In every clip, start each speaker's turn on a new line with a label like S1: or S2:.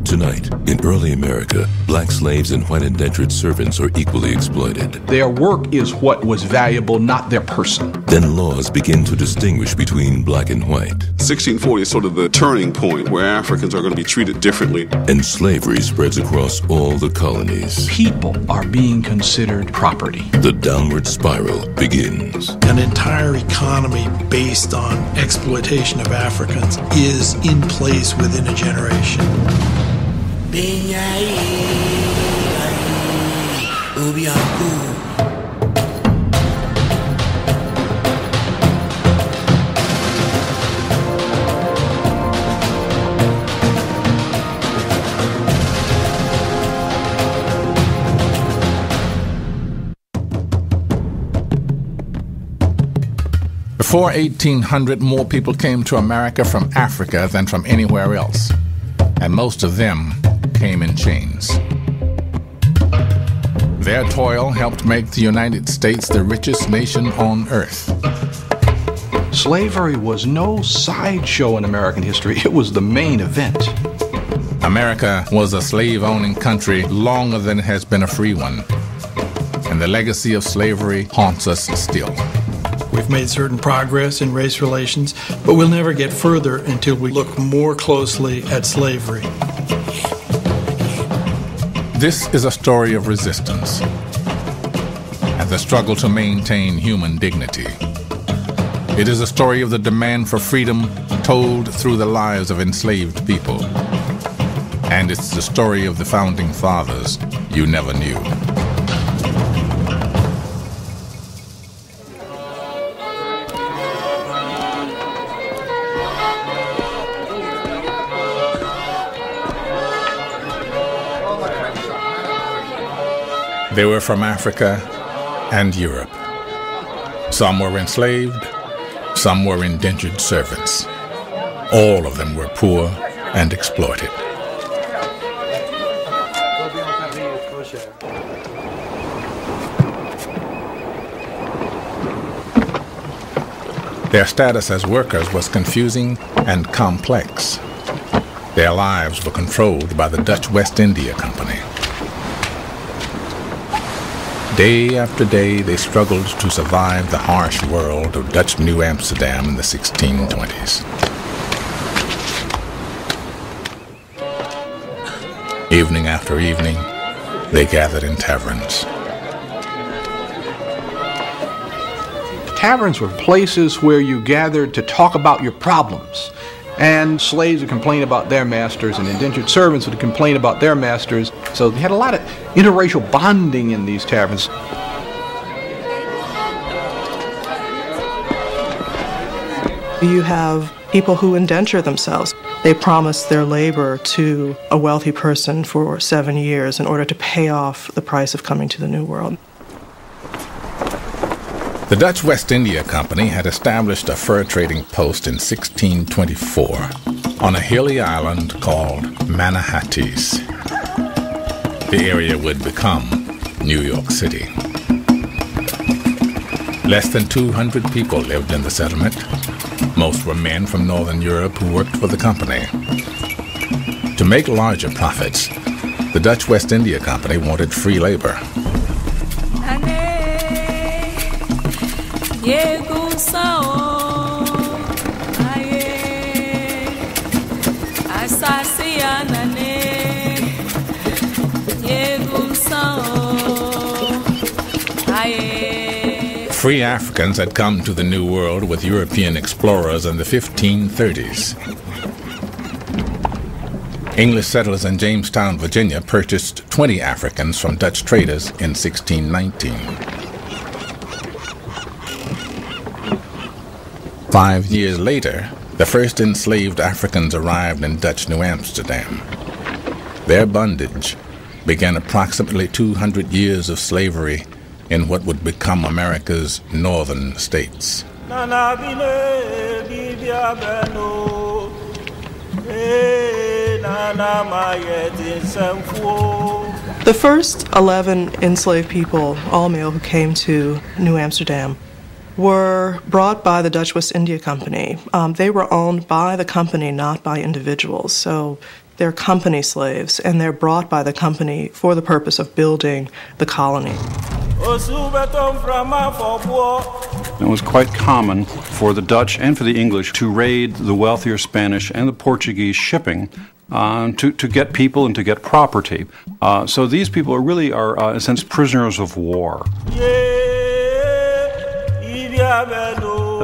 S1: Tonight, in early America, black slaves and white indentured servants are equally exploited.
S2: Their work is what was valuable, not their person.
S1: Then laws begin to distinguish between black and white.
S3: 1640 is sort of the turning point where Africans are going to be treated differently.
S1: And slavery spreads across all the colonies.
S2: People are being considered property.
S1: The downward spiral begins.
S4: An entire economy based on exploitation of Africans is in place within a generation.
S5: Before 1800, more people came to America from Africa than from anywhere else, and most of them came in chains. Their toil helped make the United States the richest nation on earth.
S2: Slavery was no sideshow in American history. It was the main event.
S5: America was a slave-owning country longer than it has been a free one, and the legacy of slavery haunts us still.
S4: We've made certain progress in race relations, but we'll never get further until we look more closely at slavery.
S5: This is a story of resistance and the struggle to maintain human dignity. It is a story of the demand for freedom told through the lives of enslaved people. And it's the story of the founding fathers you never knew. They were from Africa and Europe. Some were enslaved, some were indentured servants. All of them were poor and exploited. Their status as workers was confusing and complex. Their lives were controlled by the Dutch West India Company. Day after day, they struggled to survive the harsh world of Dutch New Amsterdam in the 1620s. Evening after evening, they gathered in taverns.
S2: Taverns were places where you gathered to talk about your problems. And slaves would complain about their masters, and indentured servants would complain about their masters. So they had a lot of interracial bonding in these taverns.
S6: You have people who indenture themselves. They promise their labor to a wealthy person for 7 years in order to pay off the price of coming to the New World.
S5: The Dutch West India Company had established a fur trading post in 1624 on a hilly island called Manahattis. The area would become New York City. Less than 200 people lived in the settlement. Most were men from Northern Europe who worked for the company. To make larger profits, the Dutch West India Company wanted free labor. Free Africans had come to the New World with European explorers in the 1530s. English settlers in Jamestown, Virginia purchased 20 Africans from Dutch traders in 1619. 5 years later, the first enslaved Africans arrived in Dutch New Amsterdam. Their bondage began approximately 200 years of slavery in what would become America's northern states.
S6: The first 11 enslaved people, all male, who came to New Amsterdam were brought by the Dutch West India Company. They were owned by the company, not by individuals. So They're company slaves, and they're brought by the company for the purpose of building the colony.
S7: It was quite common for the Dutch and for the English to raid the wealthier Spanish and the Portuguese shipping to get people and to get property. So these people really are, in a sense, prisoners of war.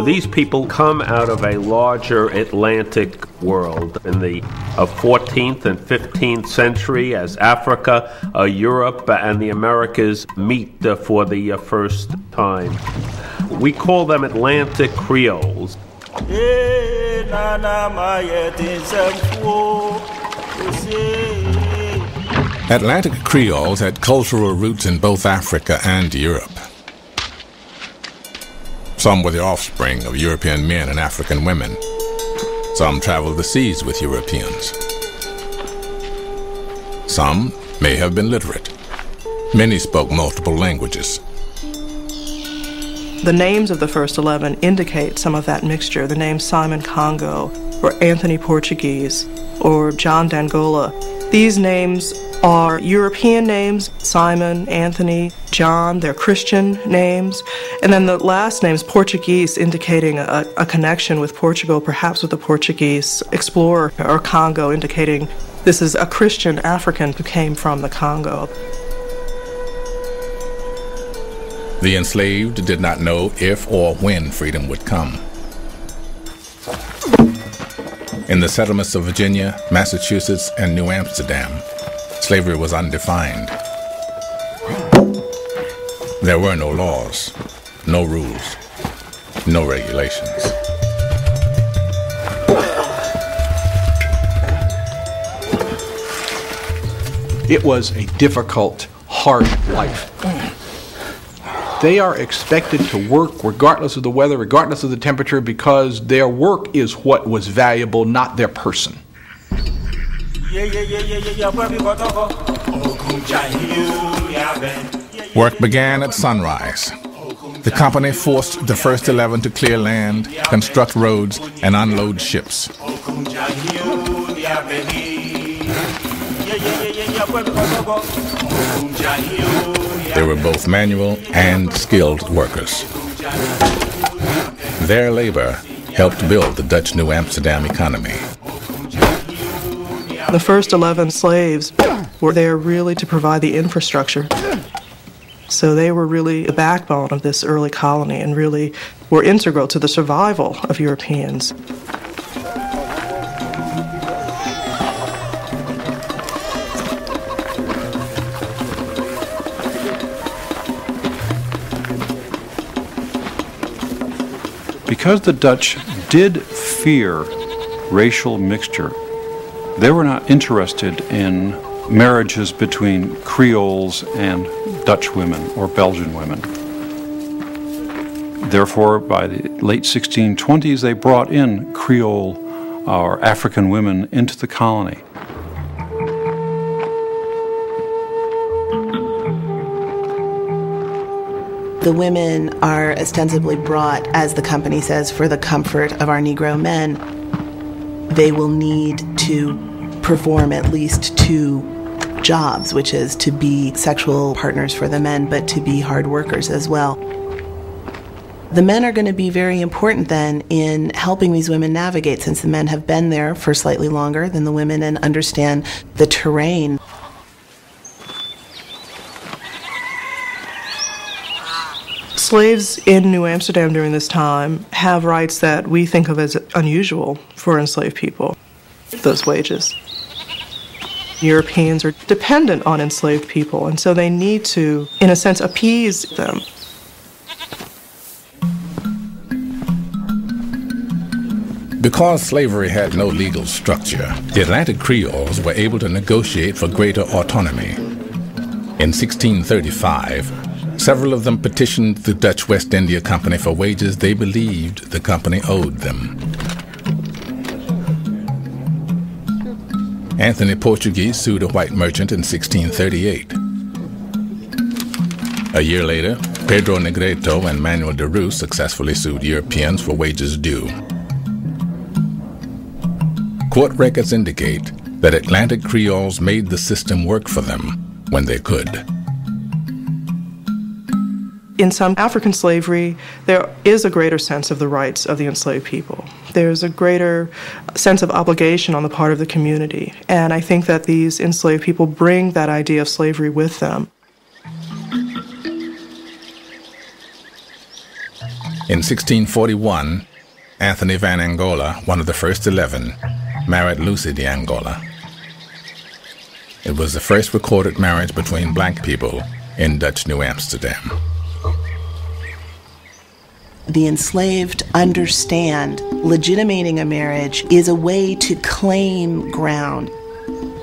S8: These people come out of a larger Atlantic world in the 14th and 15th century as Africa, Europe, and the Americas meet for the first time. We call them Atlantic Creoles.
S5: Atlantic Creoles had cultural roots in both Africa and Europe. Some were the offspring of European men and African women. Some traveled the seas with Europeans. Some may have been literate. Many spoke multiple languages.
S6: The names of the first 11 indicate some of that mixture. The names Simon Congo, or Anthony Portuguese, or John d'Angola. These names are European names, Simon, Anthony, John. They're Christian names. And then the last names, Portuguese, indicating a connection with Portugal, perhaps with a Portuguese explorer, or Congo, indicating this is a Christian African who came from the Congo.
S5: The enslaved did not know if or when freedom would come. In the settlements of Virginia, Massachusetts, and New Amsterdam, slavery was undefined. There were no laws, no rules, no regulations.
S2: It was a difficult, hard life. They are expected to work regardless of the weather, regardless of the temperature, because their work is what was valuable, not their person.
S5: Work began at sunrise. The company forced the first 11 to clear land, construct roads, and unload ships. They were both manual and skilled workers. Their labor helped build the Dutch New Amsterdam economy.
S6: The first 11 slaves were there really to provide the infrastructure. So they were really the backbone of this early colony and really were integral to the survival of Europeans.
S7: Because the Dutch did fear racial mixture, they were not interested in marriages between Creoles and Dutch women or Belgian women. Therefore, by the late 1620s, they brought in Creole or African women into the colony.
S9: The women are ostensibly brought, as the company says, for the comfort of our Negro men. They will need to perform at least 2 jobs, which is to be sexual partners for the men, but to be hard workers as well. The men are going to be very important then in helping these women navigate, since the men have been there for slightly longer than the women and understand the terrain.
S6: Slaves in New Amsterdam during this time have rights that we think of as unusual for enslaved people, those wages. Europeans are dependent on enslaved people, and so they need to, in a sense, appease them.
S5: Because slavery had no legal structure, the Atlantic Creoles were able to negotiate for greater autonomy. In 1635, several of them petitioned the Dutch West India Company for wages they believed the company owed them. Anthony Portuguese sued a white merchant in 1638. A year later, Pedro Negreto and Manuel de Rus successfully sued Europeans for wages due. Court records indicate that Atlantic Creoles made the system work for them when they could.
S6: In some African slavery, there is a greater sense of the rights of the enslaved people. There's a greater sense of obligation on the part of the community. And I think that these enslaved people bring that idea of slavery with them.
S5: In 1641, Anthony Van Angola, one of the first 11, married Lucy de Angola. It was the first recorded marriage between black people in Dutch New Amsterdam.
S9: The enslaved understand legitimating a marriage is a way to claim ground.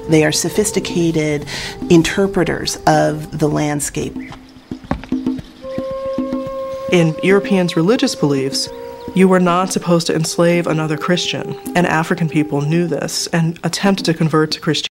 S9: They are sophisticated interpreters of the landscape.
S6: In Europeans' religious beliefs, you were not supposed to enslave another Christian, and African people knew this and attempted to convert to Christianity.